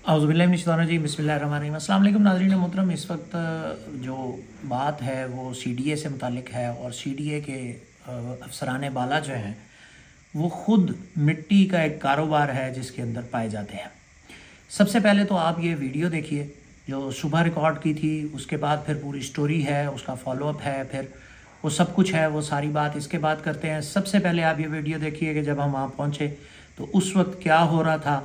औज़ुबिल्लाहिमिनश्शैतानिर्रजीम बिस्मिल्लाहिर्रहमानिर्रहीम। अस्सलाम वालेकुम नाज़रीन मोहतरम। इस वक्त जो बात है वो CDA से मुतालिक है और CDA के अफसरान बाला जो हैं वो ख़ुद मिट्टी का एक कारोबार है जिसके अंदर पाए जाते हैं। सबसे पहले तो आप ये वीडियो देखिए जो सुबह रिकॉर्ड की थी, उसके बाद फिर पूरी स्टोरी है, उसका फॉलोअप है, फिर वो सब कुछ है, वो सारी बात इसके बाद करते हैं। सबसे पहले आप ये वीडियो देखिए कि जब हम वहाँ पहुँचे तो उस वक्त क्या हो रहा था।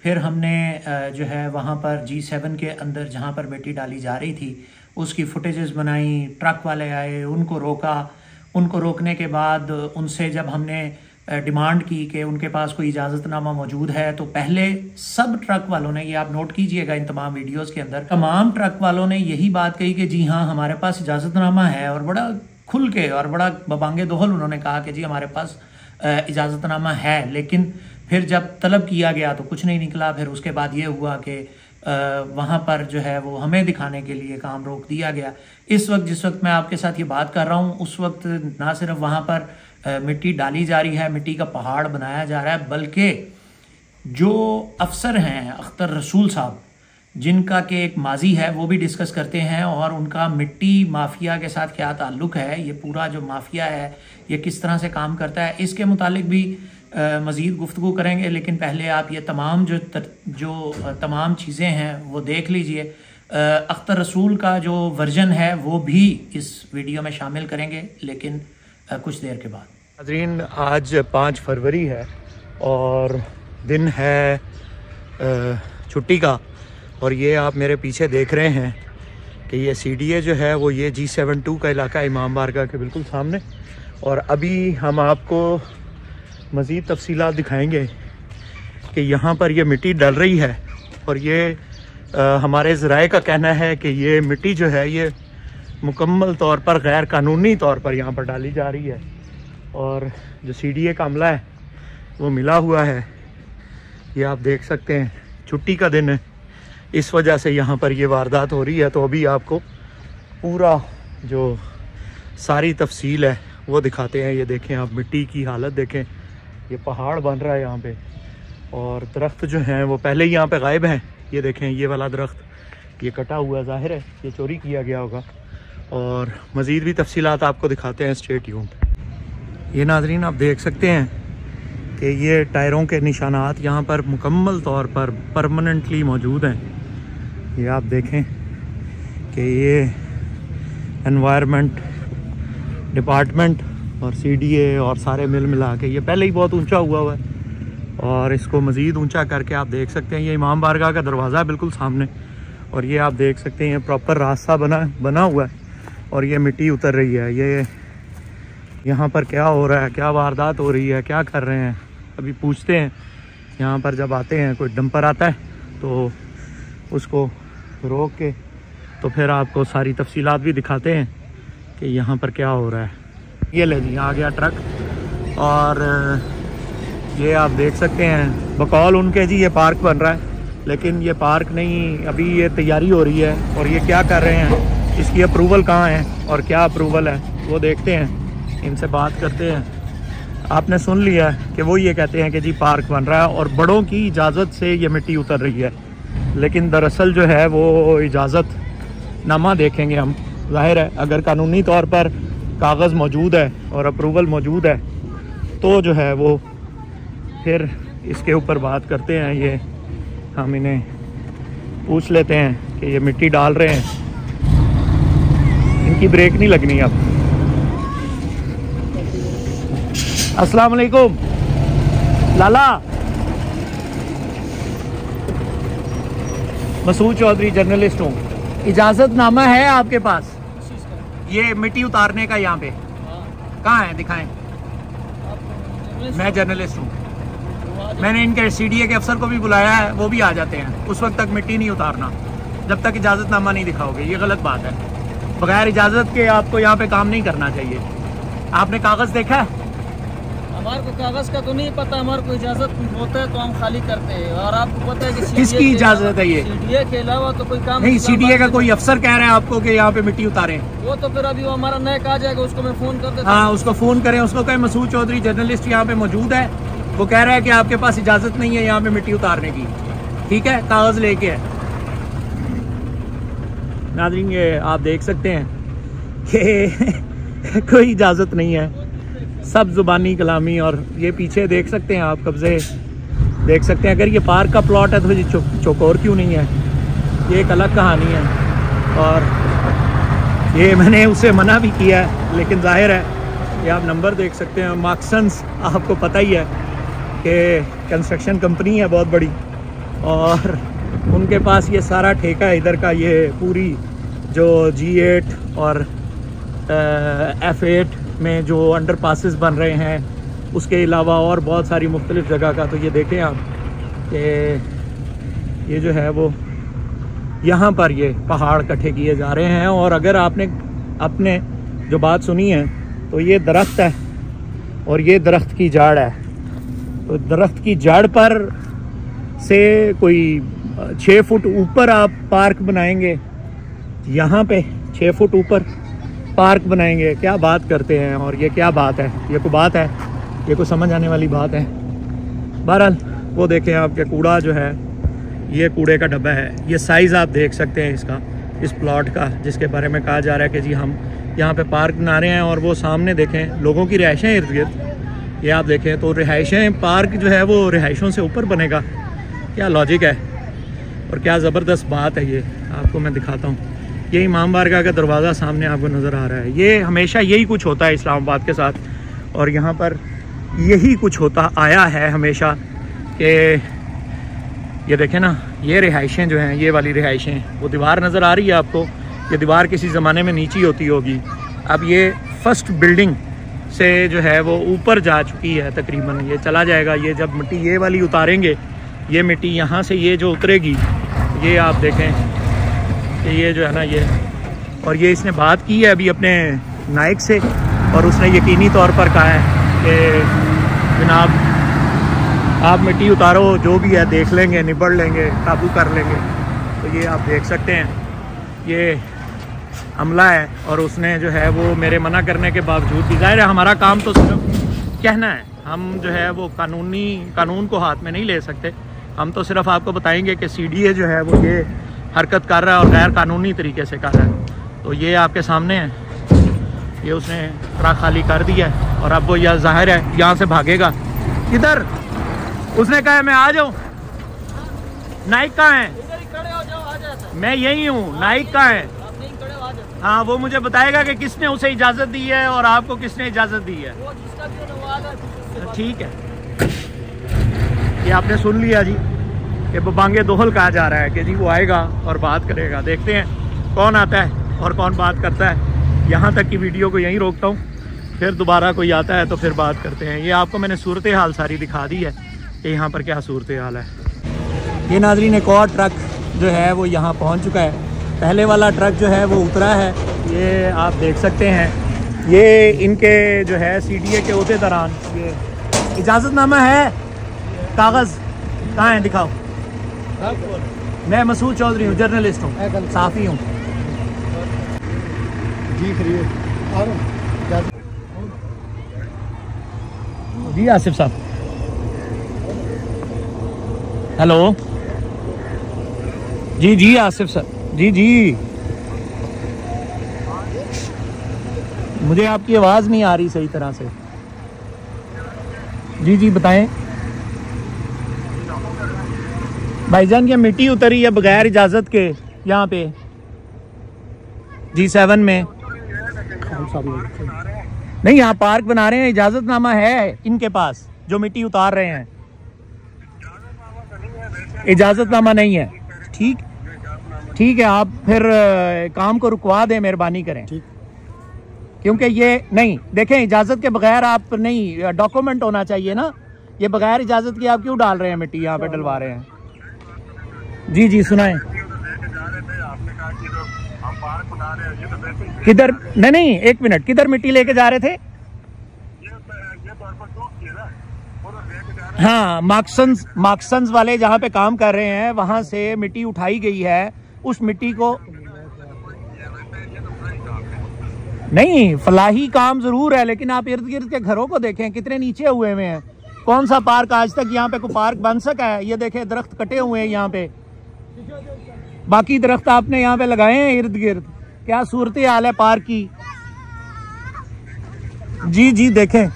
फिर हमने जो है वहाँ पर G7 के अंदर जहाँ पर मिट्टी डाली जा रही थी उसकी फुटेजेस बनाई, ट्रक वाले आए, उनको रोका। उनको रोकने के बाद उनसे जब हमने डिमांड की कि उनके पास कोई इजाज़तनामा मौजूद है, तो पहले सब ट्रक वालों ने, ये आप नोट कीजिएगा इन तमाम वीडियोस के अंदर, तमाम ट्रक वालों ने यही बात कही कि जी हाँ हमारे पास इजाज़तनामा है, और बड़ा खुल के और बड़ा बबांगे दोहल उन्होंने कहा कि जी हमारे पास इजाज़तनामा है। लेकिन फिर जब तलब किया गया तो कुछ नहीं निकला। फिर उसके बाद ये हुआ कि वहाँ पर जो है वो हमें दिखाने के लिए काम रोक दिया गया। इस वक्त जिस वक्त मैं आपके साथ ये बात कर रहा हूँ उस वक्त ना सिर्फ वहाँ पर मिट्टी डाली जा रही है, मिट्टी का पहाड़ बनाया जा रहा है, बल्कि जो अफसर हैं अख्तर रसूल साहब, जिनका के एक माजी है, वो भी डिस्कस करते हैं और उनका मिट्टी माफिया के साथ क्या ताल्लुक़ है, ये पूरा जो माफिया है ये किस तरह से काम करता है, इसके मुतालिक भी मज़ीद गुफ्तगू करेंगे। लेकिन पहले आप ये तमाम जो तमाम चीज़ें हैं वो देख लीजिए। अख्तर रसूल का जो वर्जन है वो भी इस वीडियो में शामिल करेंगे, लेकिन कुछ देर के बाद। नाज़रीन, आज 5 फरवरी है और दिन है छुट्टी का, और ये आप मेरे पीछे देख रहे हैं कि ये CDA जो है वो ये G72 का इलाका है, इमाम बारगाह के बिल्कुल सामने। और अभी हम आपको मज़ीद तफसीलात दिखाएंगे कि यहाँ पर ये मिट्टी डल रही है, और ये हमारे ज़राए का कहना है कि ये मिट्टी जो है ये मुकम्मल तौर पर गैर कानूनी तौर पर यहाँ पर डाली जा रही है, और जो CDA का अमला है वो मिला हुआ है। ये आप देख सकते हैं, छुट्टी का दिन है, इस वजह से यहाँ पर ये वारदात हो रही है। तो अभी आपको पूरा जो सारी तफसील है वो दिखाते हैं। ये देखें आप, मिट्टी की हालत देखें, ये पहाड़ बन रहा है यहाँ पे, और दरख्त जो हैं वो पहले ही यहाँ पे गायब हैं। ये देखें, ये वाला दरख्त ये कटा हुआ है, ज़ाहिर है ये चोरी किया गया होगा। और मज़ीद भी तफसीलात आपको दिखाते हैं, स्टे ट्यून्ड। ये नाज़रीन आप देख सकते हैं कि ये टायरों के निशानात यहाँ पर मुकम्मल तौर पर परमानेंटली मौजूद हैं। ये आप देखें कि ये एनवायरनमेंट डिपार्टमेंट और CDA और सारे मिल मिला के ये पहले ही बहुत ऊंचा हुआ है, और इसको मज़ीद ऊंचा करके आप देख सकते हैं। ये इमाम बारगाह का दरवाज़ा है बिल्कुल सामने, और ये आप देख सकते हैं ये प्रॉपर रास्ता बना हुआ है, और ये मिट्टी उतर रही है। ये यहाँ पर क्या हो रहा है, क्या वारदात हो रही है, क्या कर रहे हैं, अभी पूछते हैं। यहाँ पर जब आते हैं, कोई डंपर आता है तो उसको रोक के तो फिर आपको सारी तफसीलात भी दिखाते हैं कि यहाँ पर क्या हो रहा है। ये ले जी, आ गया ट्रक, और ये आप देख सकते हैं बकौल उनके जी ये पार्क बन रहा है, लेकिन ये पार्क नहीं, अभी ये तैयारी हो रही है। और ये क्या कर रहे हैं, इसकी अप्रूवल कहाँ है और क्या अप्रूवल है वो देखते हैं, इनसे बात करते हैं। आपने सुन लिया कि वो ये कहते हैं कि जी पार्क बन रहा है और बड़ों की इजाज़त से ये मिट्टी उतर रही है, लेकिन दरअसल जो है वो इजाज़त नामा देखेंगे हम। ज़ाहिर है अगर कानूनी तौर पर कागज़ मौजूद है और अप्रूवल मौजूद है तो जो है वो फिर इसके ऊपर बात करते हैं। ये हम इन्हें पूछ लेते हैं कि ये मिट्टी डाल रहे हैं, इनकी ब्रेक नहीं लगनी अब। अस्सलाम वालेकुम लाला, मसूद चौधरी जर्नलिस्ट हूँ। इजाज़तनामा है आपके पास ये मिट्टी उतारने का? यहाँ पे कहाँ है, दिखाएं। मैं जर्नलिस्ट हूँ, मैंने इनके CDA के अफसर को भी बुलाया है, वो भी आ जाते हैं। उस वक्त तक मिट्टी नहीं उतारना जब तक इजाज़तनामा नहीं दिखाओगे, ये गलत बात है। बगैर इजाज़त के आपको यहाँ पे काम नहीं करना चाहिए। आपने कागज़ देखा है? हमारे को कागज का तो नहीं पता, हमारे को इजाजत होता है तो हम खाली करते हैं। और आपको पता है कि किसकी इजाजत है? ये CDA के अलावा तो कोई काम नहीं। CDA का कोई अफसर कह रहे हैं आपको कि यहाँ पे मिट्टी उतारें? वो तो फिर अभी वो हमारा नायक आ जाएगा, उसको मैं फोन कर देता हूं। हाँ, उसको फोन करें, उसको कहें मसूद चौधरी जर्नलिस्ट यहाँ पे मौजूद है, वो कह रहा है कि आपके पास इजाजत नहीं है यहाँ पे मिट्टी उतारने की। ठीक है, कागज़ लेके है। नाज़रीन ये आप देख सकते हैं कि कोई इजाज़त नहीं है, सब ज़ुबानी कलामी। और ये पीछे देख सकते हैं आप, कब्ज़े देख सकते हैं। अगर ये पार्क का प्लॉट है तो ये चौकोर क्यों नहीं है, ये एक अलग कहानी है। और ये मैंने उसे मना भी किया है, लेकिन जाहिर है ये आप नंबर देख सकते हैं। मार्क्सन्स आपको पता ही है कि कंस्ट्रक्शन कंपनी है बहुत बड़ी, और उनके पास ये सारा ठेका है इधर का। ये पूरी जो G8 और F8 में जो अंडर पासिस बन रहे हैं, उसके अलावा और बहुत सारी मुख्तलिफ़ जगह का। तो ये देखें आप कि ये जो है वो यहाँ पर ये पहाड़ इकट्ठे किए जा रहे हैं। और अगर आपने जो बात सुनी है तो ये दरख्त है और ये दरख्त की जड़ है। तो दरख्त की जड़ पर से कोई 6 फुट ऊपर आप पार्क बनाएंगे, यहाँ पे 6 फुट ऊपर पार्क बनाएंगे। क्या बात करते हैं, और ये क्या बात है, ये कोई बात है, ये कोई समझ आने वाली बात है। बहरहाल वो देखें आपके कूड़ा जो है, ये कूड़े का डब्बा है। ये साइज़ आप देख सकते हैं इसका, इस प्लॉट का, जिसके बारे में कहा जा रहा है कि जी हम यहाँ पे पार्क बना रहे हैं। और वो सामने देखें लोगों की रिहाइशें इर्द गिर्द, ये आप देखें तो रिहाइशें, पार्क जो है वो रिहाइशों से ऊपर बनेगा। क्या लॉजिक है और क्या ज़बरदस्त बात है। ये आपको मैं दिखाता हूँ, ये इमाम बारगाह का दरवाज़ा सामने आपको नज़र आ रहा है। ये हमेशा यही कुछ होता है इस्लामाबाद के साथ, और यहाँ पर यही कुछ होता आया है हमेशा कि ये देखें ना, ये रिहाइशें जो हैं, ये वाली रिहाइशें, वो दीवार नज़र आ रही है आपको, ये दीवार किसी ज़माने में नीची होती होगी। अब ये फर्स्ट बिल्डिंग से जो है वो ऊपर जा चुकी है तकरीबन, ये चला जाएगा। ये जब मिट्टी ये वाली उतारेंगे, ये मिट्टी यहाँ से ये जो उतरेगी, ये आप देखें कि ये जो है ना ये, और ये इसने बात की है अभी अपने नायक से, और उसने यकीनी तौर पर कहा है कि जनाब आप मिट्टी उतारो, जो भी है देख लेंगे, निबड़ लेंगे, काबू कर लेंगे। तो ये आप देख सकते हैं ये अमला है, और उसने जो है वो मेरे मना करने के बावजूद भी, ज़ाहिर है हमारा काम तो सिर्फ कहना है, हम जो है वो कानून को हाथ में नहीं ले सकते। हम तो सिर्फ आपको बताएंगे कि CDA जो है वो ये हरकत कर रहा है और गैर कानूनी तरीके से कर रहा है। तो ये आपके सामने है, ये उसने ट्रक खाली कर दिया है, और अब वो यह जाहिर है यहाँ से भागेगा। किधर? उसने कहा मैं आ जाऊँ। नाइक कहाँ है? मैं यही हूँ, नाइक कहाँ है? हाँ, वो मुझे बताएगा कि किसने उसे इजाज़त दी है और आपको किसने इजाज़त दी है। ठीक है, ये आपने सुन लिया जी कि बबांगे दोहल कहा जा रहा है कि जी वो आएगा और बात करेगा। देखते हैं कौन आता है और कौन बात करता है। यहाँ तक की वीडियो को यहीं रोकता हूँ, फिर दोबारा कोई आता है तो फिर बात करते हैं। ये आपको मैंने सूरत हाल सारी दिखा दी है कि यहाँ पर क्या सूरत हाल है। ये नाज़रीन एक और ट्रक जो है वो यहाँ पहुँच चुका है। पहले वाला ट्रक जो है वो उतरा है, ये आप देख सकते हैं। ये इनके जो है CDA के होते दौरान ये इजाज़तनामा है, कागज़ कहाँ है, दिखाओ। मैं मसूद चौधरी हूँ, जर्नलिस्ट हूँ, साफ़ी हूँ जी। आसिफ साहब, हेलो जी। जी आसिफ साहब, जी जी, मुझे आपकी आवाज़ नहीं आ रही सही तरह से। जी जी बताएं। भाईजान की मिट्टी उतरी है बगैर इजाज़त के यहाँ पे G7 में। नहीं, यहाँ पार्क बना रहे हैं, इजाज़तनामा है इनके पास जो मिट्टी उतार रहे हैं। इजाज़तनामा नहीं है। ठीक है, आप फिर काम को रुकवा दें, मेहरबानी करें। ठीक, क्योंकि ये नहीं, देखें इजाज़त के बगैर आप नहीं, डॉक्यूमेंट होना चाहिए ना। ये बगैर इजाज़त के आप क्यों डाल रहे हैं मिट्टी, यहाँ पे डलवा रहे हैं। जी जी सुनाएं। किधर? नहीं, एक मिनट, किधर मिट्टी लेके जा रहे थे? हाँ, मार्क्सन्स वाले जहाँ पे काम कर रहे हैं वहाँ से मिट्टी उठाई गई है। उस मिट्टी को नहीं, फलाही काम जरूर है, लेकिन आप इर्द गिर्द के घरों को देखें कितने नीचे हुए हैं। कौन सा पार्क आज तक यहाँ पे कोई पार्क बन सका है? ये देखे दरख्त कटे हुए हैं यहाँ पे, बाकी दरख्त आपने यहाँ पे लगाए हैं इर्द गिर्द। क्या सूरत हाल है पार्क की। जी जी देखें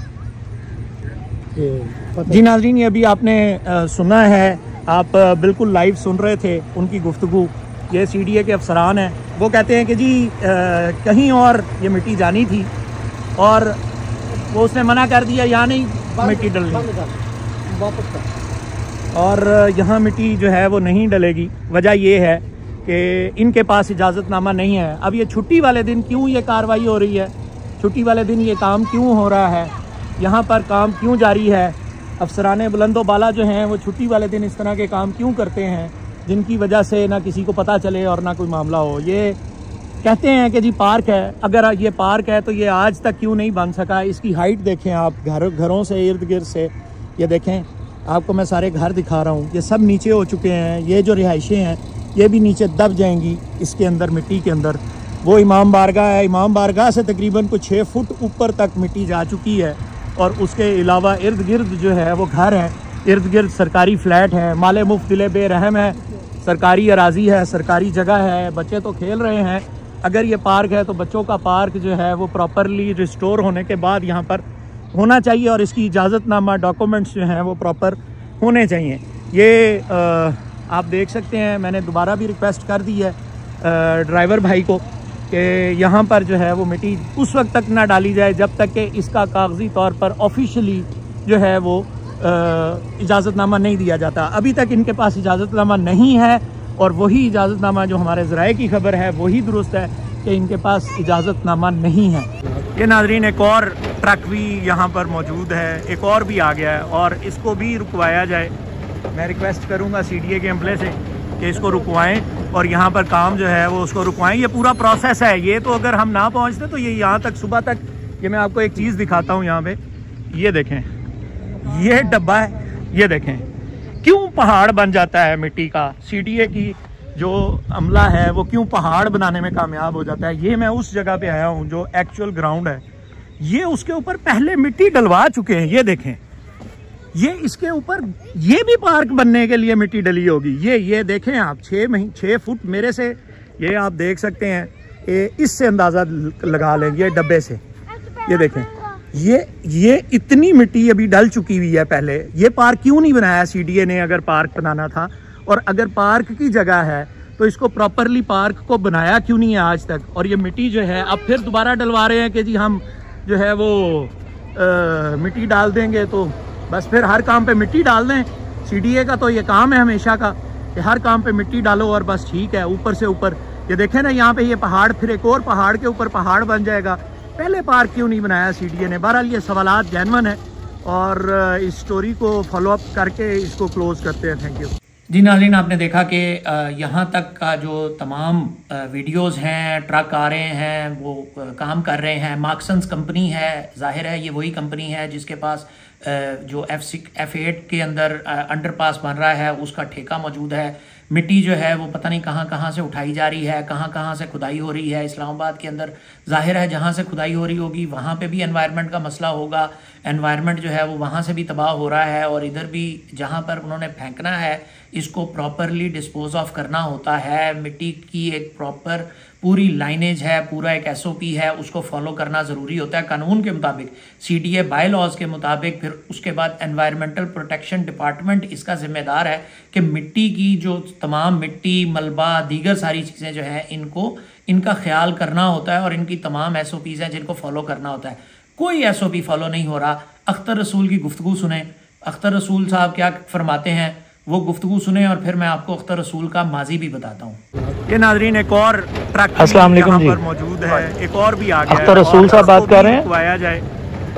जी नाज़रीन, ये अभी आपने सुना है, आप बिल्कुल लाइव सुन रहे थे उनकी गुफ्तगू। ये CDA के अफसरान हैं, वो कहते हैं कि जी कहीं और ये मिट्टी जानी थी और वो उसने मना कर दिया, यहाँ नहीं मिट्टी डलनी और यहाँ मिट्टी जो है वो नहीं डलेगी। वजह ये है कि इनके पास इजाज़तनामा नहीं है। अब ये छुट्टी वाले दिन क्यों ये कार्रवाई हो रही है, छुट्टी वाले दिन ये काम क्यों हो रहा है, यहाँ पर काम क्यों जारी है? अफसरान बुलंदो बाला जो हैं वो छुट्टी वाले दिन इस तरह के काम क्यों करते हैं जिनकी वजह से ना किसी को पता चले और ना कोई मामला हो। ये कहते हैं कि जी पार्क है, अगर ये पार्क है तो ये आज तक क्यों नहीं बन सका। इसकी हाइट देखें आप, घरों से इर्द गिर्द से ये देखें, आपको मैं सारे घर दिखा रहा हूँ, ये सब नीचे हो चुके हैं। ये जो रिहाइशें हैं ये भी नीचे दब जाएंगी इसके अंदर, मिट्टी के अंदर। वो इमाम बारगाह है, इमाम बारगाह से तकरीबन कुछ 6 फुट ऊपर तक मिट्टी जा चुकी है और उसके अलावा इर्द गिर्द जो है वो घर हैं, इर्द गिर्द सरकारी फ्लैट हैं, माले मुफ्त दिले बेरहम है, सरकारी अराजी है, सरकारी जगह है, बच्चे तो खेल रहे हैं। अगर ये पार्क है तो बच्चों का पार्क जो है वो प्रॉपरली रिस्टोर होने के बाद यहाँ पर होना चाहिए और इसकी इजाज़तनामा डॉक्यूमेंट्स जो हैं वो प्रॉपर होने चाहिए। ये आप देख सकते हैं, मैंने दोबारा भी रिक्वेस्ट कर दी है ड्राइवर भाई को कि यहाँ पर जो है वो मिट्टी उस वक्त तक ना डाली जाए जब तक कि इसका कागज़ी तौर पर ऑफिशियली जो है वो इजाज़तनामा नहीं दिया जाता। अभी तक इनके पास इजाज़तनामा नहीं है और वही इजाज़तनामा जो हमारे ज़राए की खबर है वही दुरुस्त है कि इनके पास इजाज़तनामा नहीं है। ये नाज़रीन एक और ट्रक भी यहाँ पर मौजूद है, एक और भी आ गया है और इसको भी रुकवाया जाए। मैं रिक्वेस्ट करूँगा CDA के अमले से कि इसको रुकवाएं और यहाँ पर काम जो है वो उसको रुकवाएं। ये पूरा प्रोसेस है, ये तो अगर हम ना पहुँचते तो ये यहाँ तक सुबह तक। ये मैं आपको एक चीज़ दिखाता हूँ यहाँ पे, ये देखें, ये डब्बा है, ये देखें क्यों पहाड़ बन जाता है मिट्टी का। CDA की जो अमला है वो क्यों पहाड़ बनाने में कामयाब हो जाता है। ये मैं उस जगह पे आया हूँ जो एक्चुअल ग्राउंड है, ये उसके ऊपर पहले मिट्टी डलवा चुके हैं। ये देखें, ये इसके ऊपर ये भी पार्क बनने के लिए मिट्टी डली होगी। ये देखें आप, 6 फुट मेरे से, ये आप देख सकते हैं, इससे अंदाज़ा लगा लेंगे ये डब्बे से। ये देखें, ये इतनी मिट्टी अभी डल चुकी हुई है। पहले ये पार्क क्यों नहीं बनाया CDA ने? अगर पार्क बनाना था और अगर पार्क की जगह है तो इसको प्रॉपरली पार्क को बनाया क्यों नहीं है आज तक? और ये मिट्टी जो है अब फिर दोबारा डलवा रहे हैं कि जी हम जो है वो मिट्टी डाल देंगे तो बस फिर हर काम पे मिट्टी डाल दें। CDA का तो ये काम है हमेशा का कि हर काम पे मिट्टी डालो और बस ठीक है, ऊपर से ऊपर। ये देखें ना यहाँ पे ये पहाड़, फिर एक और पहाड़ के ऊपर पहाड़ बन जाएगा। पहले पार्क क्यों नहीं बनाया CDA ने? बहरहाल ये सवालात जेन्युइन है और इस स्टोरी को फॉलो अप करके इसको क्लोज करते हैं। थैंक यू जी। नाज़रीन, आपने देखा कि यहाँ तक का जो तमाम वीडियोस हैं, ट्रक आ रहे हैं, वो काम कर रहे हैं। मार्क्सन्स कंपनी है, जाहिर है ये वही कंपनी है जिसके पास जो F8 के अंदर अंडरपास बन रहा है उसका ठेका मौजूद है। मिट्टी जो है वो पता नहीं कहाँ से उठाई जा रही है, कहाँ से खुदाई हो रही है। इस्लामाबाद के अंदर जाहिर है जहाँ से खुदाई हो रही होगी वहाँ पे भी एनवायरनमेंट का मसला होगा। एनवायरनमेंट जो है वो वहाँ से भी तबाह हो रहा है और इधर भी जहाँ पर उन्होंने फेंकना है इसको प्रॉपरली डिस्पोज ऑफ करना होता है। मिट्टी की एक प्रॉपर पूरी लाइनेज है, पूरा एक SOP है, उसको फॉलो करना ज़रूरी होता है कानून के मुताबिक, CDA बाय लॉज के मुताबिक। फिर उसके बाद एनवायरमेंटल प्रोटेक्शन डिपार्टमेंट इसका जिम्मेदार है कि मिट्टी की जो तमाम मिट्टी, मलबा, दीगर सारी चीज़ें जो हैं इनका ख्याल करना होता है और इनकी तमाम SOPs हैं जिनको फॉलो करना होता है। कोई SOP फॉलो नहीं हो रहा। अख्तर रसूल की गुफ्तगू सुने, अख्तर रसूल साहब क्या फरमाते हैं वो गुफ्तगू सुने और फिर मैं आपको अख्तर रसूल का माजी भी बताता हूँ। ये नाज़रीन एक और ट्रक अस्सलाम वालेकुम जी मौजूद है, एक और भी आ गया। अख्तर रसूल साहब बात कर रहे हैं? जाए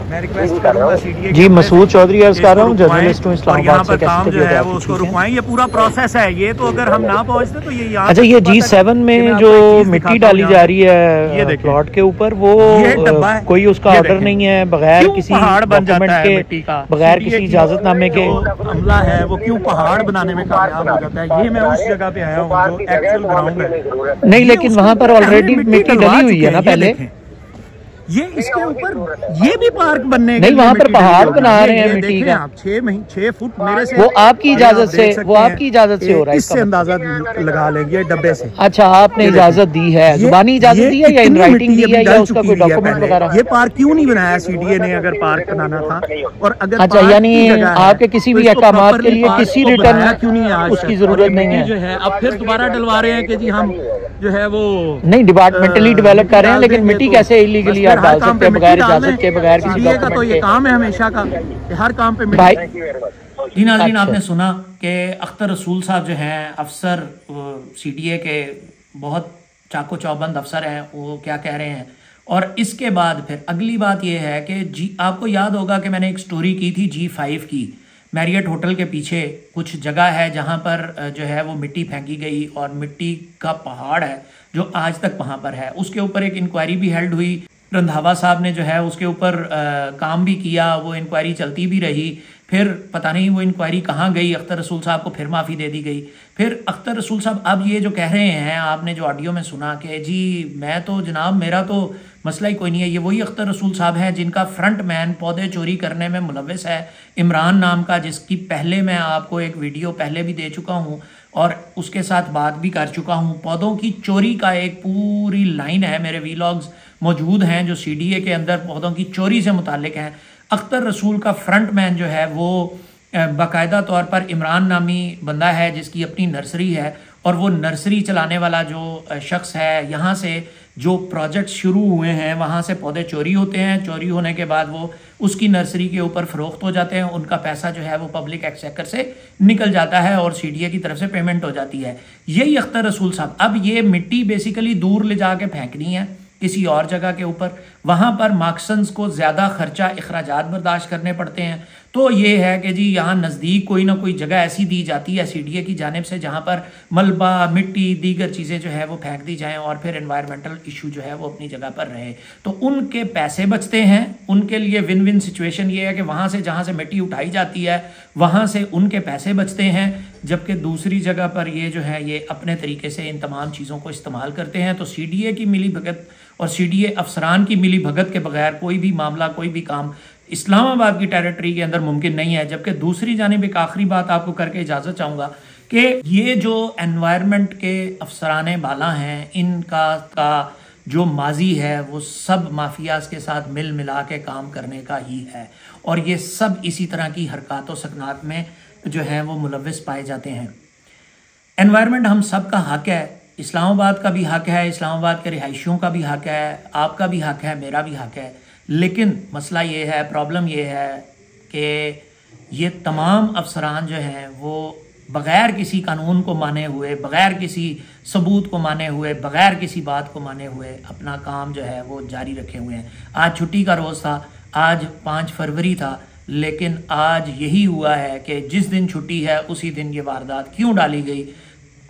मैं रिक्वेस्ट करूंगा CDA जी, मसूद चौधरी अर्ज कर रहा हूँ, जर्नलिस्ट हूँ इस्लामाबाद से। काम जो है वो उसको रुकवाएं। ये पूरा प्रोसेस है, ये तो अगर हम ना पहुँचते तो ये यहाँ। अच्छा, ये G7 में जो मिट्टी डाली जा रही है प्लॉट के ऊपर, वो कोई उसका ऑर्डर नहीं है, बगैर किसी डॉक्यूमेंट के, बगैर किसी इजाजतनामे के अमला है वो क्यों पहाड़ बनाने में कामयाब हो जाता है। ये मैं उस जगह पे आया हूँ जो एक्चुअल ग्राउंड है। नहीं, लेकिन वहाँ पर ऑलरेडी मिट्टी डली हुई है ना पहले। ये इसके ऊपर ये भी पार्क बनने नहीं, वहाँ पर पहाड़ बना रहे हैं मिट्टी का। आप 6 फुट मेरे से, वो आपकी इजाजत से, वो आपकी इजाजत से हो रहा है, इससे अंदाजा लगा लेंगे डब्बे से। अच्छा, आपने इजाजत दी है, जुबानी इजाजत दी है या इन राइटिंग दी है, या उसका कोई डॉक्यूमेंट वगैरह? ये पार्क क्यों नहीं बनाया सीडीए ने, अगर पार्क बनाना था? और अगर अच्छा, यानी आपके किसी भी अहकामात के लिए किसी रिटर्न क्यों नहीं है उसकी जरूरत नहीं है जो है? अब फिर दोबारा डलवा रहे हैं कि जी हम जो है वो नहीं डिपार्टमेंटली डेवलप कर रहे हैं, लेकिन मिट्टी कैसे इलीगली आप डाल सकते हैं बगैर इजाजत के, बगैर किसी डॉक्यूमेंट तो ये काम है हमेशा का, हर काम पे भाई। जी नाज़रीन, आपने सुना कि अख्तर रसूल साहब जो हैं अफसर सीडीए के बहुत चाको चौबंद अफसर हैं, वो क्या कह रहे हैं। और इसके बाद फिर अगली बात ये है कि आपको याद होगा कि मैंने एक स्टोरी की थी G5 की। मैरियट होटल के पीछे कुछ जगह है जहाँ पर जो है वो मिट्टी फेंकी गई और मिट्टी का पहाड़ है जो आज तक वहाँ पर है। उसके ऊपर एक इंक्वायरी भी हेल्ड हुई, रंधावा साहब ने जो है उसके ऊपर काम भी किया, वो इंक्वायरी चलती भी रही। फिर पता नहीं वो इंक्वायरी कहाँ गई, अख्तर रसूल साहब को फिर माफ़ी दे दी गई। फिर अख्तर रसूल साहब अब ये जो कह रहे हैं, आपने जो ऑडियो में सुना कि जी मैं तो जनाब मेरा तो मसला ही कोई नहीं है, ये वही अख्तर रसूल साहब हैं जिनका फ्रंट मैन पौधे चोरी करने में मुलव्वस है, इमरान नाम का, जिसकी पहले मैं आपको एक वीडियो पहले भी दे चुका हूँ और उसके साथ बात भी कर चुका हूँ। पौधों की चोरी का एक पूरी लाइन है, मेरे वीलॉग्स मौजूद हैं जो सीडीए के अंदर पौधों की चोरी से मुतालिक हैं। अख्तर रसूल का फ्रंट मैन जो है वो बाकायदा तौर पर इमरान नामी बंदा है जिसकी अपनी नर्सरी है, और वो नर्सरी चलाने वाला जो शख्स है, यहाँ से जो प्रोजेक्ट शुरू हुए हैं वहाँ से पौधे चोरी होते हैं, चोरी होने के बाद वो उसकी नर्सरी के ऊपर फ़रोख्त हो जाते हैं, उनका पैसा जो है वो पब्लिक एक्सचेकर से निकल जाता है और सीडीए की तरफ से पेमेंट हो जाती है। यही अख्तर रसूल साहब, अब ये मिट्टी बेसिकली दूर ले जाके फेंकनी है किसी और जगह के ऊपर, वहाँ पर मार्क्सन्स को ज़्यादा खर्चा अखराजात बर्दाश्त करने पड़ते हैं। तो ये है कि जी यहाँ नज़दीक कोई ना कोई जगह ऐसी दी जाती है सीडीए की जानिब से जहाँ पर मलबा, मिट्टी, दीगर चीज़ें जो है वो फेंक दी जाएं और फिर एनवायरमेंटल इशू जो है वो अपनी जगह पर रहे, तो उनके पैसे बचते हैं। उनके लिए विन विन सिचुएशन ये है कि वहाँ से जहाँ से मिट्टी उठाई जाती है वहाँ से उनके पैसे बचते हैं, जबकि दूसरी जगह पर ये जो है ये अपने तरीके से इन तमाम चीज़ों को इस्तेमाल करते हैं। तो सीडीए की मिली भगत और सीडीए अफसरान की मिली भगत के बगैर कोई भी मामला, कोई भी काम इस्लामाबाद की टेरिटरी के अंदर मुमकिन नहीं है। जबकि दूसरी जानिब एक आखिरी बात आपको करके इजाज़त चाहूँगा कि ये जो एनवायरनमेंट के अफसराने बाला हैं, इनका जो माजी है वो सब माफियाज के साथ मिल मिला के काम करने का ही है, और ये सब इसी तरह की हरकत व सकनात में जो है वो मुलव्वस पाए जाते हैं। एनवायरनमेंट हम सब का हक है, इस्लामाबाद का भी हक है, इस्लामाबाद के रिहायशियों का भी हक है, आपका भी हक है, मेरा भी हक है। लेकिन मसला ये है, प्रॉब्लम ये है कि ये तमाम अफसरान जो हैं वो बग़ैर किसी कानून को माने हुए, बग़ैर किसी सबूत को माने हुए, बग़ैर किसी बात को माने हुए अपना काम जो है वो जारी रखे हुए हैं। आज छुट्टी का रोज़ था, आज 5 फरवरी था, लेकिन आज यही हुआ है कि जिस दिन छुट्टी है उसी दिन ये वारदात क्यों डाली गई,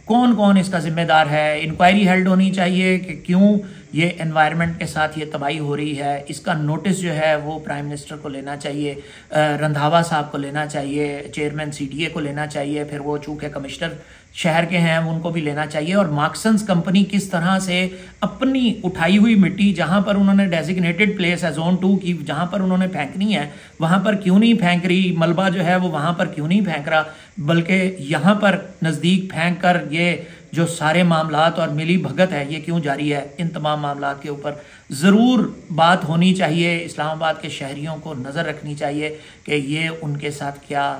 कौन कौन इसका ज़िम्मेदार है। इंक्वायरी हेल्ड होनी चाहिए कि क्यों ये एनवायरनमेंट के साथ ये तबाही हो रही है। इसका नोटिस जो है वो प्राइम मिनिस्टर को लेना चाहिए, रंधावा साहब को लेना चाहिए, चेयरमैन सीडीए को लेना चाहिए, फिर वो चूँकि कमिश्नर शहर के हैं उनको भी लेना चाहिए। और मार्क्सन्स कंपनी किस तरह से अपनी उठाई हुई मिट्टी जहाँ पर उन्होंने डेजिग्नेटेड प्लेस है Zone 2 की, जहाँ पर उन्होंने फेंकनी है वहाँ पर क्यों नहीं फेंक रही, मलबा जो है वो वहाँ पर क्यों नहीं फेंक रहा, बल्कि यहाँ पर नज़दीक फेंक कर ये जो सारे मामलात और मिली भगत है ये क्यों जारी है। इन तमाम मामलात के ऊपर ज़रूर बात होनी चाहिए, इस्लामाबाद के शहरियों को नज़र रखनी चाहिए कि ये उनके साथ क्या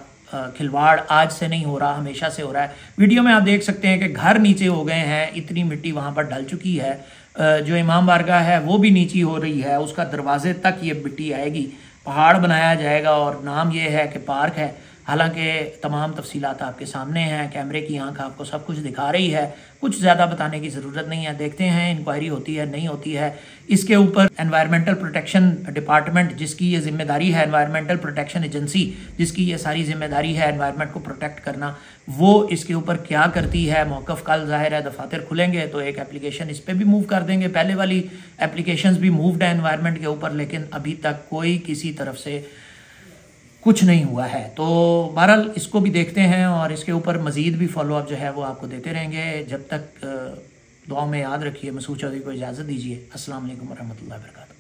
खिलवाड़ आज से नहीं हो रहा, हमेशा से हो रहा है। वीडियो में आप देख सकते हैं कि घर नीचे हो गए हैं, इतनी मिट्टी वहाँ पर डल चुकी है, जो इमाम बारगाह है वो भी नीची हो रही है, उसका दरवाजे तक ये मिट्टी आएगी, पहाड़ बनाया जाएगा और नाम ये है कि पार्क है। हालांकि तमाम तफसीलात आपके सामने हैं, कैमरे की आंख आपको सब कुछ दिखा रही है, कुछ ज़्यादा बताने की ज़रूरत नहीं है। देखते हैं इंक्वायरी होती है नहीं होती है। इसके ऊपर एनवायरमेंटल प्रोटेक्शन डिपार्टमेंट जिसकी ये जिम्मेदारी है, एनवायरमेंटल प्रोटेक्शन एजेंसी जिसकी ये सारी जिम्मेदारी है एनवायरनमेंट को प्रोटेक्ट करना, वो इसके ऊपर क्या करती है। मौक़िफ़ कल ज़ाहिर है दफातर खुलेंगे तो एक एप्लीकेशन इस पर भी मूव कर देंगे, पहले वाली एप्लीकेशंस भी मूव्ड है एनवायरनमेंट के ऊपर, लेकिन अभी तक कोई किसी तरफ से कुछ नहीं हुआ है। तो बहरहाल इसको भी देखते हैं और इसके ऊपर मज़ीद भी फॉलोअप जो है वो आपको देते रहेंगे। जब तक दुआ में याद रखिए, मसूद चौधरी को इजाज़त दीजिए। अस्सलाम वालेकुम वरहमतुल्लाहि वबरकातुहू।